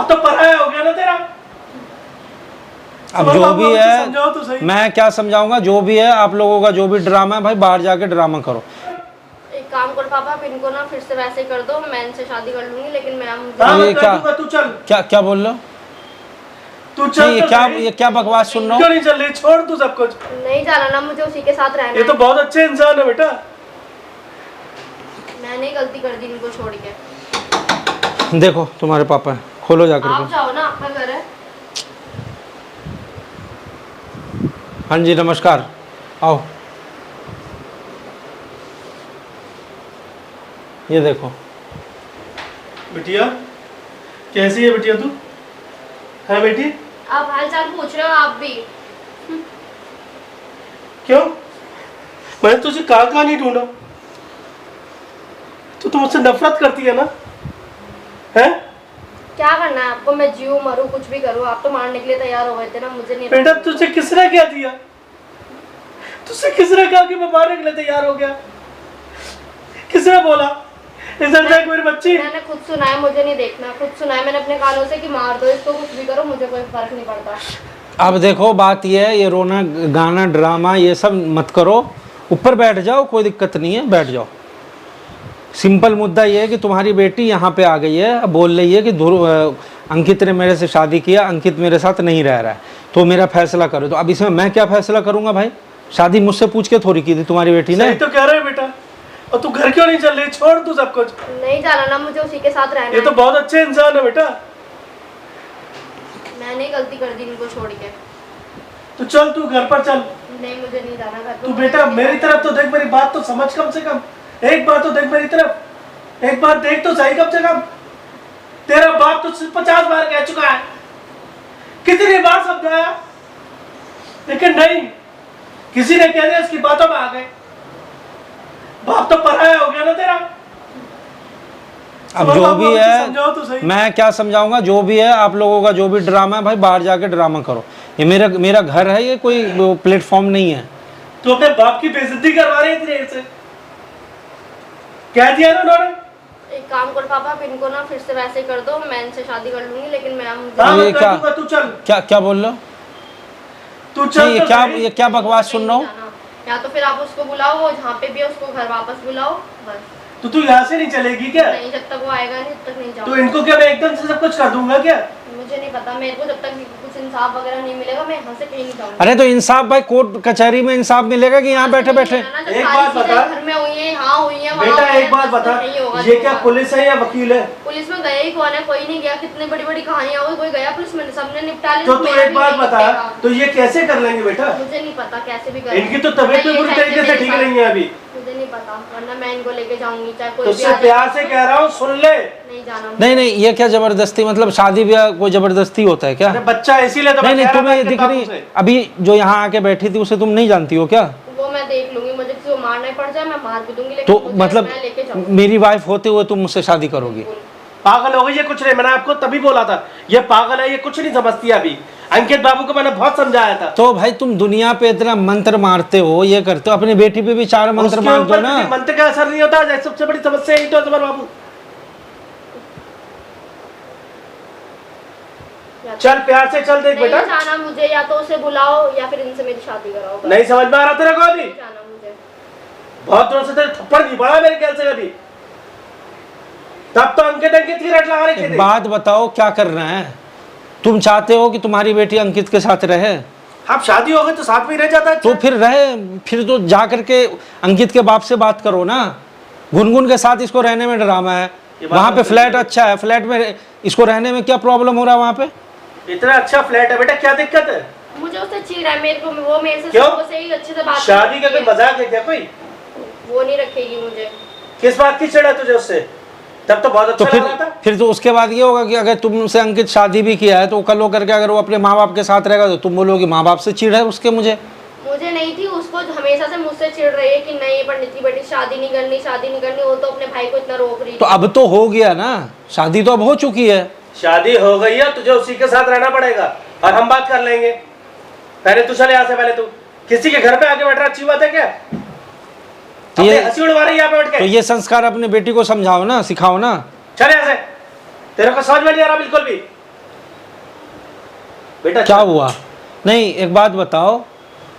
बाप तो पराया हो गया ना तेरा। अब जो भी है, समझाओ तो सही। मैं क्या समझाऊंगा, जो भी है आप लोगों का जो भी ड्रामा है भाई, बाहर जाके ड्रामा करो। एक काम करो पापा, आप इनको ना फिर से वैसे कर दो, मैं इनसे शादी कर लूंगी, लेकिन मैं हाँ, ये मैं क्या कर दूंगा, तू चल। क्या बोल रहे हो? तू चल नहीं, तो सही। ये क्या बकवास सुन रहा क्यों हूँ? नहीं चल रही? छोड़ तू सब कुछ। नहीं जाना ना, मुझे उसी के साथ रहना ये तो है। बहुत अच्छे इंसान है बेटा। मैंने गलती कर दी इनको छोड़ के। देखो तुम्हारे पापा है, खोलो जाकर आप के। जाओ ना, आपका घर है। हाँ जी नमस्कार, आओ। ये देखो बिटिया कैसी है बिटिया तू? है बेटी? आप हाल चाल पूछ रहे हो आप भी? क्यों? मैंने तुझे कहाँ नहीं ढूंढा। तू मुझसे नफरत करती है ना? है? क्या करना है आपको? मैं जीऊं मरूं कुछ भी करूं, आप तो मारने के लिए तैयार हो गए थे ना, मुझे नहीं। बेटा तुझे किसने क्या दिया? तुझसे किसने कहा कि मैं मारने के लिए तैयार हो गया? किसने बोला? इधर देख मेरी बच्ची। मैंने खुद सुना है, मुझे नहीं देखना। खुद सुना है मैंने अपने कानों से कि मार दो इसको, कुछ भी करो, मुझे कोई फर्क नहीं पड़ता। अब देखो बात ये है, ये रोना गाना ड्रामा ये सब मत करो, ऊपर बैठ जाओ, कोई दिक्कत नहीं है, बैठ जाओ। सिंपल मुद्दा ये है कि तुम्हारी बेटी यहाँ पे आ गई है, अब बोल रही है कि अंकित ने मेरे से शादी किया, अंकित मेरे साथ नहीं रह रहा है, तो मेरा फैसला करो। तो अब इसमें मैं क्या फैसला करूंगा भाई? शादी मुझसे पूछ के थोड़ी की थी तुम्हारी बेटी ने। सही तो कह रहे है बेटा। और तू घर क्यों नहीं चल रही? छोड़ तू सब कुछ। नहीं जाना ना, मुझे उसी के साथ रहना ये तो है। बहुत अच्छे इंसान है बेटा। मैंने गलती कर दी इनको छोड़ के। तू चल, तू घर पर चल। नहीं, मुझे नहीं जाना घर पर। तू बेटा मेरी तरफ तो देख, मेरी बात तो समझ कम से कम। एक बार तो देख मेरी तरफ, एक बार देख तो सही कम से कम। तेरा बाप तो 50 बार कह चुका है, कितनी बार समझाया, लेकिन नहीं, किसी ने कह दिया उसकी बातों में आ गए। बाप तो पराया हो गया ना तेरा। अब जो भी समझाओ तो है, सही। मैं क्या समझाऊंगा, जो भी है आप लोगों का जो भी ड्रामा है भाई, बाहर जाके ड्रामा करो। ये मेरा घर है, ये कोई प्लेटफॉर्म नहीं है। तू अपने बाप की बेइज्जती करवा रही है इतनी देर से। कह दिया ना उन्होंने। एक काम करो पापा, आप इनको ना फिर से वैसे कर दो, मैं इनसे शादी कर लूंगी, लेकिन मैं हाँ, ये मैं कर क्या- दूंगा, तू चल। क्या बोल रहे हो? तू चल नहीं, तो सही। ये क्या बकवास सुन रहा हूँ? या तो फिर आप उसको बुलाओ, वो जहाँ पे भी है उसको घर वापस बुलाओ, बस। तो तू यहाँ से नहीं चलेगी क्या? नहीं, जब तक वो आएगा नहीं तब तक नहीं तो जाऊंगा। इनको क्या मैं एकदम से सब कुछ कर दूंगा क्या? मुझे नहीं पता, मेरे को जब तक कुछ इंसाफ वगैरह नहीं मिलेगा मैं यहाँ से कहीं नहीं जाऊंगी। अरे तो इंसाफ भाई, कोर्ट कचहरी में इंसाफ मिलेगा कि यहाँ बैठे बैठे? एक बात बता। घर में हुई है, यहाँ हुई है, वहाँ बेटा हुई है, एक बात बस बता, यही होगा ये जो क्या होगा। पुलिस है या वकील है? पुलिस में गया ही कौन है? कोई नहीं गया। कितनी बड़ी बड़ी कहानियां हुई, कोई गया पुलिस में? सबने निपटा ली। तो तू मेरा एक भी बात यही बता, निपटेगा। तो ये कैसे कर लेंगे बेटा? मुझे नहीं पता कैसे भी कर। इनकी तो तबीयत भी पूरी तरीके से ठीक नहीं है अभी। मुझे नहीं पता, वरना मैं इनको लेके जाऊंगी, चाहे कोई तो भी उससे आ जाए। प्यार से कह रहा हूँ, सुन ले। नहीं जाना। नहीं, ये क्या जबरदस्ती, मतलब शादी ब्याह कोई जबरदस्ती होता है क्या? अरे बच्चा इसीलिए तो नहीं मैं कह रहा तुम्हें था ये कि दिख बापू रही से। अभी जो यहाँ आके बैठी थी, उसे तुम नहीं जानती हो क्या? वो मैं देख लूंगी, मुझे किसी को मारना ही पड़ जाए मैं मार भी दूंगी, लेकिन तो मुझे मतलब मैं लेके जाऊंगी। मेरी वाइफ होते हुए तुम मुझसे शादी करोगी? पागल हो गई ये? कुछ नहीं, मैंने आपको तभी बोला था ये पागल है, ये कुछ नहीं समझती अभी। अंकित बाबू को मैंने बहुत समझाया था। तो भाई तुम दुनिया पे इतना मंत्र मारते हो, ये करते हो, अपनी बेटी पे भी 4 मंत्र उसके मार दो ऊपर ना। किसी मंत्र का असर नहीं होता। सबसे बड़ी समस्या यही तो है तुम्हारे बाबू। चल प्यार से चल, देख नहीं बेटा। जाना मुझे, या तो उसे बुलाओ या फिर इनसे मेरी शादी कराओ। नहीं समझ में आ रहा तेरे को अभी? नहीं जाना मुझे। बहुत दूर से तेरे थप्पड़ नहीं पड़ा मेरे ख्याल से अभी। तब तो अंकित की रट लगा रही थी। एक बात बताओ, क्या करना है? तुम चाहते हो कि तुम्हारी बेटी अंकित के साथ रहे? अब शादी हो गई तो साथ में ही रह जाता है। तो फिर रहे, फिर तो जा करके अंकित के बाप से बात करो ना। गुनगुन के साथ इसको रहने में ड्रामा है, वहाँ पे फ्लैट अच्छा है, फ्लैट में इसको रहने में क्या प्रॉब्लम हो रहा है? वहाँ पे इतना अच्छा फ्लैट है बेटा, क्या दिक्कत है? मुझे उससे चिढ़ है, मेरे को वो मेरे से क्यों? शुरू से ही अच्छे से बात शादी का करती कोई है। मजाक है क्या कोई? वो नहीं रखेगी मुझे। किस बात की चिढ़ है तुझे उससे? तब तो बहुत तो अच्छा लग रहा था। फिर तो उसके बाद ये होगा कि अगर तुमसे अंकित शादी भी किया है, तो कल हो करके अगर वो अपने माँ बाप के साथ रहेगा, तो तुम बोलोगे माँ बाप से चिढ़ है उसके। मुझे नहीं थी, उसको हमेशा से मुझसे चिढ़ रही है कि नहीं पंडित की बेटी शादी नहीं करनी, शादी नहीं करनी। वो तो अपने भाई को इतना रोक रही तो अब तो हो गया ना, शादी तो अब हो चुकी है। शादी हो गई है, तुझे उसी के साथ रहना पड़ेगा और हम बात कर लेंगे। पहले तू चले यहाँ से, पहले तू किसी के घर पे आके बैठ रहा अच्छी बात है क्या? तो ये हंसी उड़वा रही है यहाँ पे बैठ तो के। ये संस्कार अपने बेटी को समझाओ ना, सिखाओ ना। चल यहाँ से, तेरे को समझ में नहीं आ रहा बिल्कुल भी। बेटा क्या हुआ? नहीं, एक बात बताओ,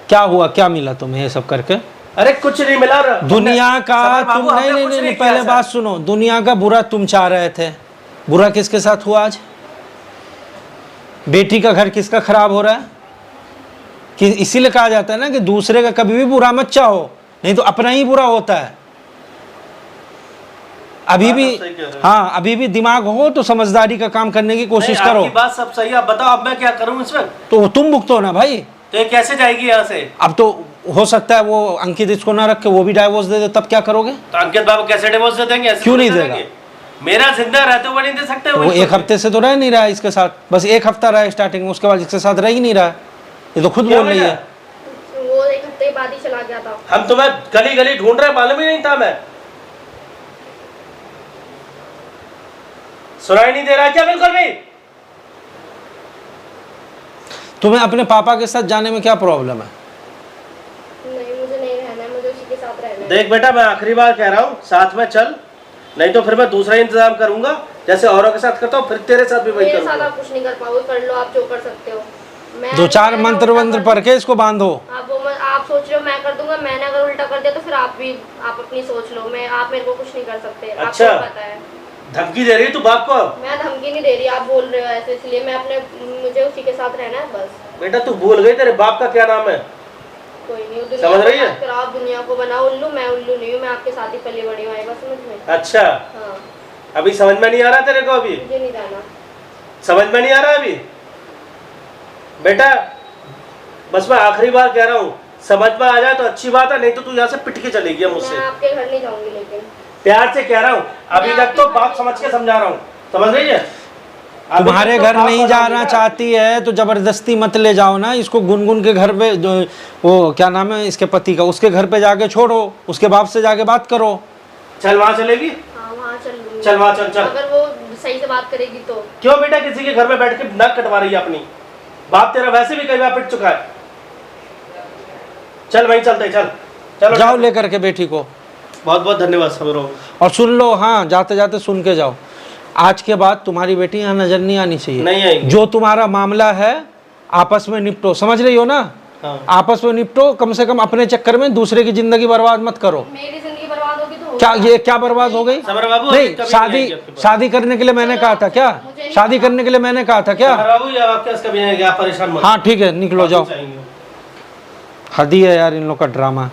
क्या हुआ, क्या मिला तुम्हें ये सब करके? अरे कुछ नहीं मिला। दुनिया का समर बाबू, तुम हमने नहीं कुछ नहीं नहीं, किया पहले सर। बात सुनो। दुनिया का बुरा तुम चाह रहे थे, बुरा किसके साथ हुआ आज? बेटी का घर किसका खराब हो रहा है? कि इसीलिए कहा जाता है ना कि दूसरे का कभी भी बुरा मत चाहो, नहीं तो अपना ही बुरा होता है। अभी भी, सही कह रहे हो। हाँ, अभी भी दिमाग हो तो समझदारी का काम करने की कोशिश नहीं, करो। आपकी बात सब सही है। अब बताओ अब मैं क्या करूं इस वक्त? तो तुम भुगतो ना भाई। तो ये कैसे जाएगी यहाँ से? अब तो हो सकता है वो अंकित इसको ना रख के वो भी डाइवोर्स दे दे, तब क्या करोगे? तो अंकित बाबू कैसे डिवोर्स दे देंगे? ऐसे क्यों थोड़ी नहीं दे देगा? देंगे। मेरा जिंदा रहते हुए नहीं दे सकते वो एक हफ्ते से तो रह नहीं रहा है इसके साथ, बस एक हफ्ता रहा है स्टार्टिंग में, उसके बाद इसके साथ रह ही नहीं रहा है। ये तो खुद क्या बोल रही भैया? है। वो एक हफ्ते बाद ही चला गया था। हम तुम्हें गली गली ढूंढ रहे, मालूम ही नहीं था। मैं सुनाई नहीं दे रहा क्या बिल्कुल भी? तुम्हें अपने पापा के साथ जाने में क्या प्रॉब्लम है? नहीं, मुझे नहीं रहना है, मुझे उसी के साथ रहना है। देख बेटा, मैं आखिरी बार कह रहा हूँ, साथ में चल, नहीं तो फिर मैं दूसरा इंतजाम करूंगा, जैसे औरों के साथ करता हूँ, फिर तेरे साथ भी वही मेरे साथ करूंगा। आप कुछ नहीं कर पाओगे, कर लो आप जो कर सकते हो। मैं दो चार मैंने मंत्र उल्टा वंत्र कर- पढ़ के इसको बांधो। आप सोच रहे हो मैं कर दूंगा, मैंने अगर उल्टा कर दिया तो फिर आप अपनी सोच लो। आप मेरे को कुछ नहीं कर सकते। अच्छा। आपको पता है। धमकी दे रही है तू बाप को? अब मैं धमकी नहीं दे रही, आप बोल रहे हो ऐसे, इसलिए मुझे उसी के साथ रहना है बस। बेटा तू भूल गई तेरे बाप का क्या नाम है? कोई नहीं, दुनिया समझ रही को है? बात कराओ, आप दुनिया को बनाओ उल्लू, मैं उल्लू नहीं हूँ, मैं आपके साथ ही पली बड़ी हूँ, आएगा समझ में? अच्छा, हाँ, अभी समझ में नहीं आ रहा तेरे को? अभी मुझे नहीं जाना। समझ में नहीं आ रहा अभी? बेटा बस मैं आखिरी बार कह रहा हूँ, समझ में आ जाए तो अच्छी बात है, नहीं तो तू यहाँ से पिट के चलेगी मुझसे। मैं आपके घर नहीं जाऊंगी, लेकिन प्यार से कह रहा हूँ, अभी मैं तक तो आपके बात घर समझ नहीं के समझा रहा हूँ, समझ रही है? अभी तुम्हारे तक तो घर बात नहीं समझा जाना बेटा। चाहती है तो जबरदस्ती मत ले जाओ ना इसको। गुनगुन के घर पे वो क्या नाम है इसके पति का, उसके घर पे जाके छोड़ो, उसके बाप से जाके बात करो। चल वहाँ चलेगी? हाँ, वहाँ चल लूंगी। चल वहाँ चल। अगर वो सही से बात करेगी तो। क्यों बेटा किसी के घर में बैठ के नाक कटवा रही है अपनी? बाप तेरा वैसे भी कई बार पिट चुका है। चल वहीं चलते, चल चलो जाओ लेकर के बेटी को। बहुत बहुत धन्यवाद सबरो। और सुन लो, हाँ, जाते जाते सुन के जाओ, आज के बाद तुम्हारी बेटी यहाँ नजर नहीं आनी चाहिए। नहीं आएगी। जो तुम्हारा मामला है आपस में निपटो, समझ रही हो ना? हाँ। आपस में निपटो, कम से कम अपने चक्कर में दूसरे की जिंदगी बर्बाद मत करो। मेरी जिंदगी बर्बाद होगी तो क्या ये क्या बर्बाद हो गई? समर बाबू नहीं, अभी कभी शादी नहीं आएगी आपके पास। शादी करने के लिए मैंने कहा था क्या? मुझे नहीं शादी करने के लिए मैंने कहा था क्या? समर बाबू ये आपके पास कभी नहीं आएगी, आप परेशान मत। हाँ ठीक है, निकलो जाओ। चाहेंगे। हद ही है यार इन लोग का ड्रामा।